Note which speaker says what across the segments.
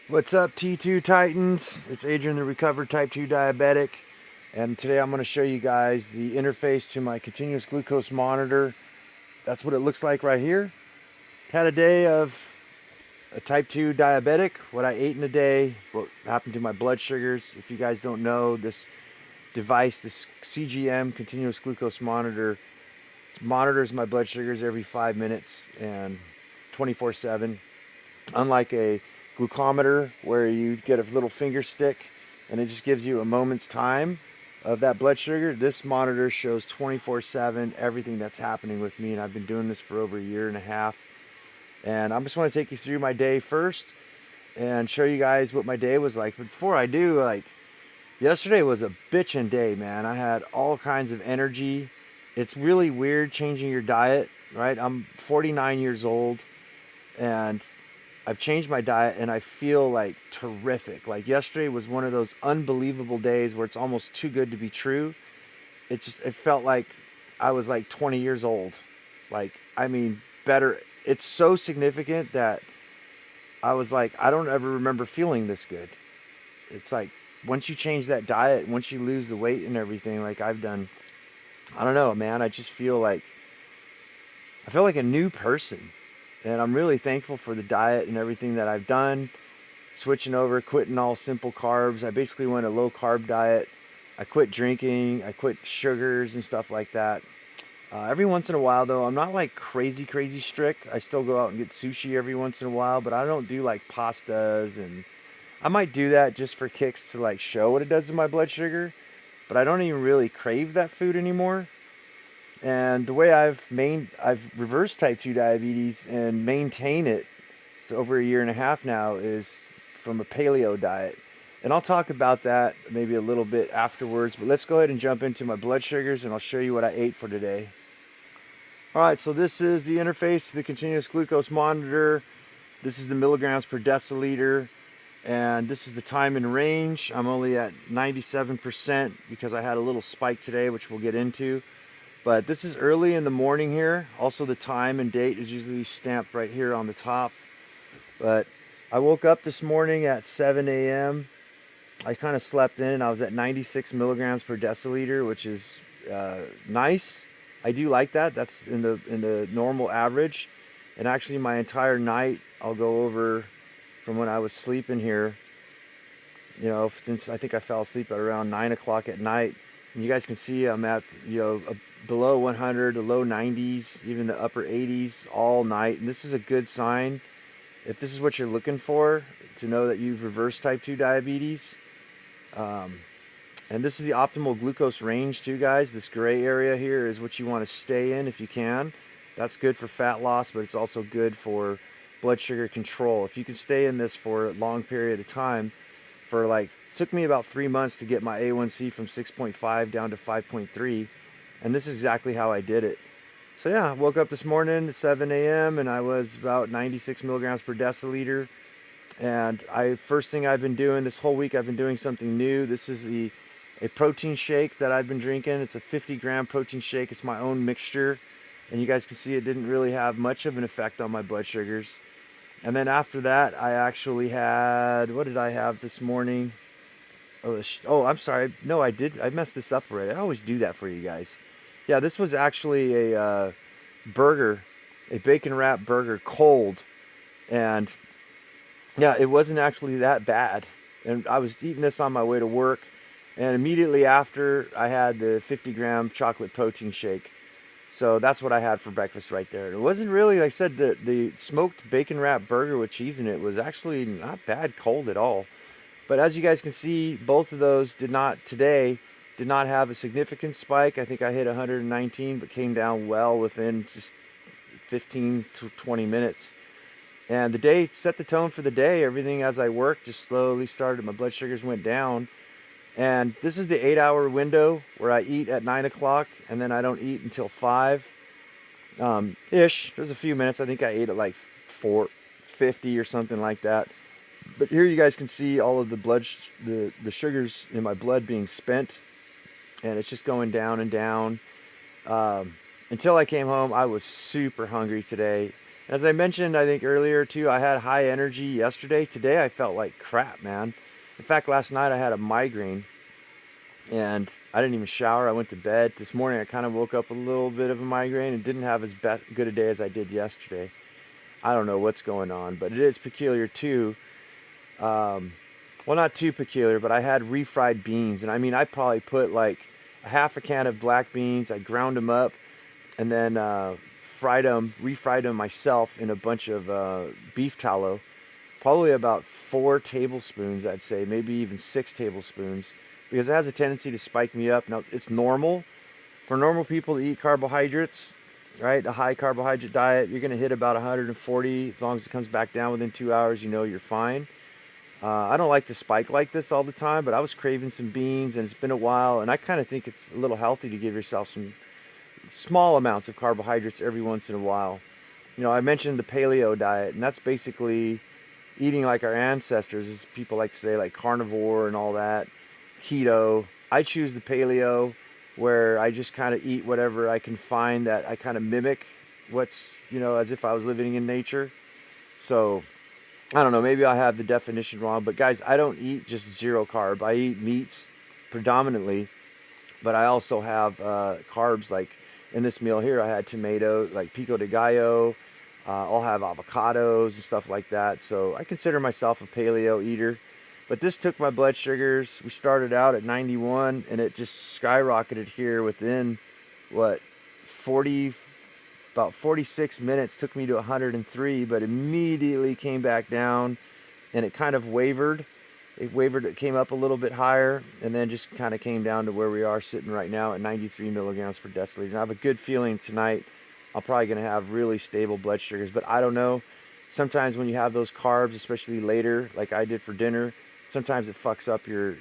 Speaker 1: What's up, T2 Titans? It's Adrian, the recovered type 2 diabetic, and today I'm going to show you guys the interface to my continuous glucose monitor. That's what it looks like right here. Had a day of a type 2 diabetic, what I ate in a day, what happened to my blood sugars. If you guys don't know, this device, this CGM, continuous glucose monitor, monitors my blood sugars every 5 minutes and 24/7. Unlike a glucometer where you get a little finger stick and it just gives you a moment's time of that blood sugar, this monitor shows 24/7 everything that's happening with me, and I've been doing this for over a year and a half. And I just want to take you through my day first and show you guys what my day was like. But before I do, yesterday was a bitchin' day, man. I had all kinds of energy. It's really weird changing your diet, right? I'm 49 years old and I've changed my diet and I feel like terrific. Like yesterday was one of those unbelievable days where it's almost too good to be true. It felt like I was like 20 years old. Like, I mean, better. It's so significant that I was like, I don't ever remember feeling this good. It's like once you change that diet, once you lose the weight and everything, like I've done, I don't know, man. I feel like a new person. And I'm really thankful for the diet and everything that I've done. Switching over, quitting all simple carbs. I basically went a low carb diet. I quit drinking. I quit sugars and stuff like that. Every once in a while, though, I'm not like crazy strict. I still go out and get sushi every once in a while, but I don't do like pastas, and I might do that just for kicks to like show what it does to my blood sugar. But I don't even really crave that food anymore. And the way I've reversed type 2 diabetes and maintain it, it's over a year and a half now, is from a paleo diet. And I'll talk about that maybe a little bit afterwards, but let's go ahead and jump into my blood sugars and I'll show you what I ate for today. All right, so this is the interface to the continuous glucose monitor. This is the milligrams per deciliter, and this is the time in range. I'm only at 97% because I had a little spike today, which we'll get into. But this is early in the morning here. Also, the time and date is usually stamped right here on the top. But I woke up this morning at 7 a.m. I kind of slept in and I was at 96 milligrams per deciliter, which is nice. I do like that. That's in the normal average. And actually, my entire night, I'll go over from when I was sleeping here. You know, since I think I fell asleep at around 9 o'clock at night. And you guys can see I'm at, below 100, the low 90s, even the upper 80s all night. And this is a good sign. If this is what you're looking for, to know that you've reversed type 2 diabetes. Um, and this is the optimal glucose range too, guys. This gray area here is what you want to stay in if you can. That's good for fat loss, but it's also good for blood sugar control. If you can stay in this for a long period of time, took me about 3 months to get my A1C from 6.5 down to 5.3, and this is exactly how I did it. So yeah, I woke up this morning at 7 a.m. and I was about 96 milligrams per deciliter. And first thing I've been doing this whole week, I've been doing something new. This is a protein shake that I've been drinking. It's a 50-gram protein shake. It's my own mixture, and you guys can see it didn't really have much of an effect on my blood sugars. And then after that, I actually had, what did I have this morning? Oh, I'm sorry. No, I did. I messed this up already. I always do that for you guys. Yeah, this was actually a burger, a bacon wrap burger, cold, and yeah, it wasn't actually that bad. And I was eating this on my way to work, and immediately after, I had the 50-gram chocolate protein shake. So that's what I had for breakfast right there. It wasn't really, like I said, the smoked bacon wrap burger with cheese in it was actually not bad cold at all. But as you guys can see, both of those did not have a significant spike. I think I hit 119, but came down well within just 15 to 20 minutes. And the day set the tone for the day. Everything as I worked just slowly started. My blood sugars went down. And this is the 8 hour window where I eat at 9 o'clock and then I don't eat until 5 ish. There's a few minutes. I think I ate at like 4:50 or something like that. But here you guys can see all of the sugars in my blood being spent, and it's just going down and down. Until I came home, I was super hungry today. As I mentioned, I think earlier too, I had high energy yesterday. Today I felt like crap, man. In fact, last night I had a migraine and I didn't even shower. I went to bed. This morning I kind of woke up a little bit of a migraine and didn't have as good a day as I did yesterday. I don't know what's going on, but it is peculiar too. Um, well, not too peculiar, but I had refried beans. And I mean, I probably put like a half a can of black beans. I ground them up and then refried them myself in a bunch of beef tallow. Probably about 4 tablespoons, I'd say, maybe even 6 tablespoons, because it has a tendency to spike me up. Now, it's normal for normal people to eat carbohydrates, right? A high carbohydrate diet, you're going to hit about 140. As long as it comes back down within 2 hours, you know you're fine. I don't like to spike like this all the time, but I was craving some beans, and it's been a while, and I kind of think it's a little healthy to give yourself some small amounts of carbohydrates every once in a while. You know, I mentioned the paleo diet, and that's basically eating like our ancestors, as people like to say, like carnivore and all that, keto. I choose the paleo, where I just kind of eat whatever I can find that I kind of mimic what's, as if I was living in nature. So I don't know, maybe I have the definition wrong, but guys, I don't eat just zero carb. I eat meats predominantly, but I also have carbs. Like in this meal here, I had tomato, like pico de gallo. I'll have avocados and stuff like that. So I consider myself a paleo eater. But this took my blood sugars. We started out at 91, and it just skyrocketed here within what 40, about 46 minutes. Took me to 103, but immediately came back down, and it kind of wavered. It came up a little bit higher, and then just kind of came down to where we are sitting right now at 93 milligrams per deciliter. And I have a good feeling tonight I'm probably going to have really stable blood sugars, but I don't know. Sometimes when you have those carbs, especially later, like I did for dinner, sometimes it fucks up your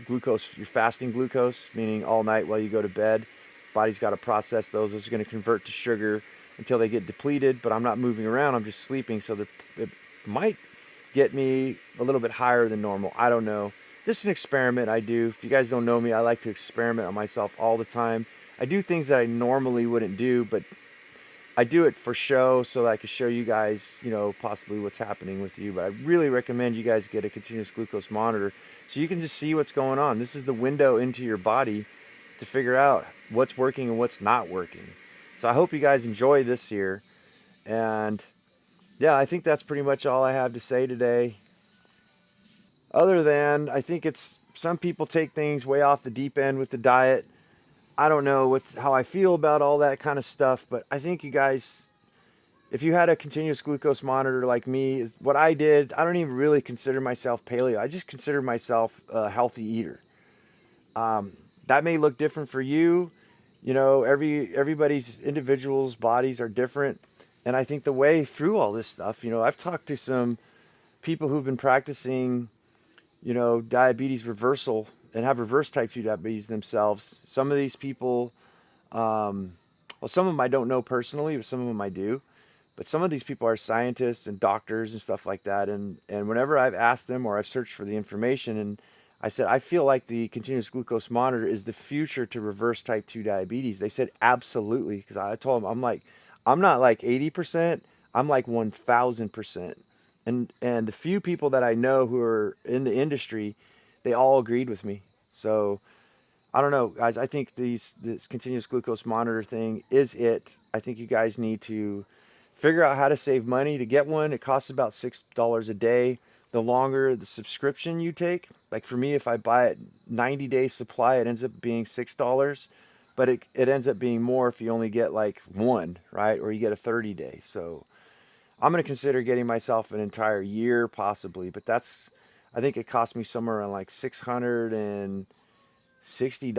Speaker 1: glucose, your fasting glucose, meaning all night while you go to bed. Body's got to process those. Those are going to convert to sugar until they get depleted. But I'm not moving around. I'm just sleeping, so it might get me a little bit higher than normal. I don't know. Just an experiment I do. If you guys don't know me, I like to experiment on myself all the time. I do things that I normally wouldn't do, but I do it for show so that I can show you guys, possibly what's happening with you. But I really recommend you guys get a continuous glucose monitor so you can just see what's going on. This is the window into your body to figure out what's working and what's not working. So I hope you guys enjoy this here. And yeah, I think that's pretty much all I have to say today. Other than I think it's some people take things way off the deep end with the diet. I don't know how I feel about all that kind of stuff, but I think you guys, if you had a continuous glucose monitor like me, is what I did. I don't even really consider myself paleo. I just consider myself a healthy eater. That may look different for you. Everybody's individuals' bodies are different, and I think the way through all this stuff. I've talked to some people who've been practicing diabetes reversal and have reverse type 2 diabetes themselves. Some of these people, well, some of them I don't know personally, but some of them I do. But some of these people are scientists and doctors and stuff like that. And whenever I've asked them or I've searched for the information and I said, I feel like the continuous glucose monitor is the future to reverse type 2 diabetes. They said, absolutely. Because I told them, I'm not like 80%, I'm like 1000%. And the few people that I know who are in the industry, they all agreed with me. So I don't know, guys. I think this continuous glucose monitor thing is it. I think you guys need to figure out how to save money to get one. It costs about $6 a day. The longer the subscription you take, like for me, if I buy it 90-day supply, it ends up being $6. But it ends up being more if you only get like one, right? Or you get a 30-day. So I'm going to consider getting myself an entire year possibly. But I think it cost me somewhere around like $660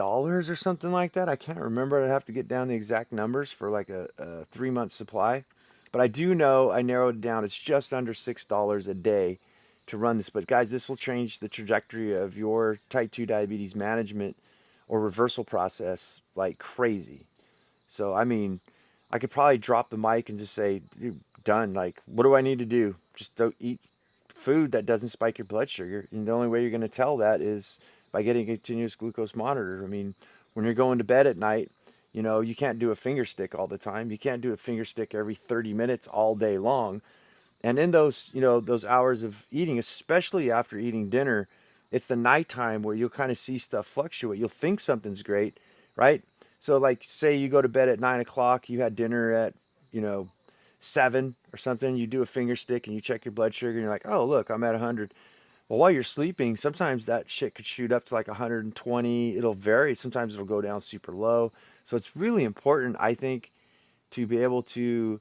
Speaker 1: or something like that. I can't remember. I'd have to get down the exact numbers for like a 3 month supply. But I do know I narrowed it down. It's just under $6 a day to run this. But guys, this will change the trajectory of your type 2 diabetes management or reversal process like crazy. So, I mean, I could probably drop the mic and just say, dude, done. Like, what do I need to do? Just don't eat food that doesn't spike your blood sugar. And the only way you're going to tell that is by getting a continuous glucose monitor. I mean, when you're going to bed at night, You know, you can't do a finger stick all the time. You can't do a finger stick every 30 minutes all day long. And in those, you know, those hours of eating, especially after eating dinner, it's the nighttime where you'll kind of see stuff fluctuate. You'll think something's great, right? So, like, say you go to bed at 9 o'clock, you had dinner at, you know, 7 or something. You do a finger stick and you check your blood sugar, and you're like, oh, look, I'm at 100. Well, while you're sleeping, sometimes that shit could shoot up to like 120. It'll vary. Sometimes it'll go down super low. So it's really important, I think, to be able to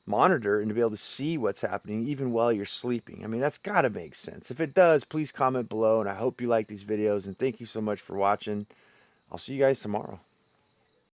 Speaker 1: monitor and to be able to see what's happening even while you're sleeping. I mean, that's got to make sense. If it does, please comment below. And I hope you like these videos. And thank you so much for watching. I'll see you guys tomorrow.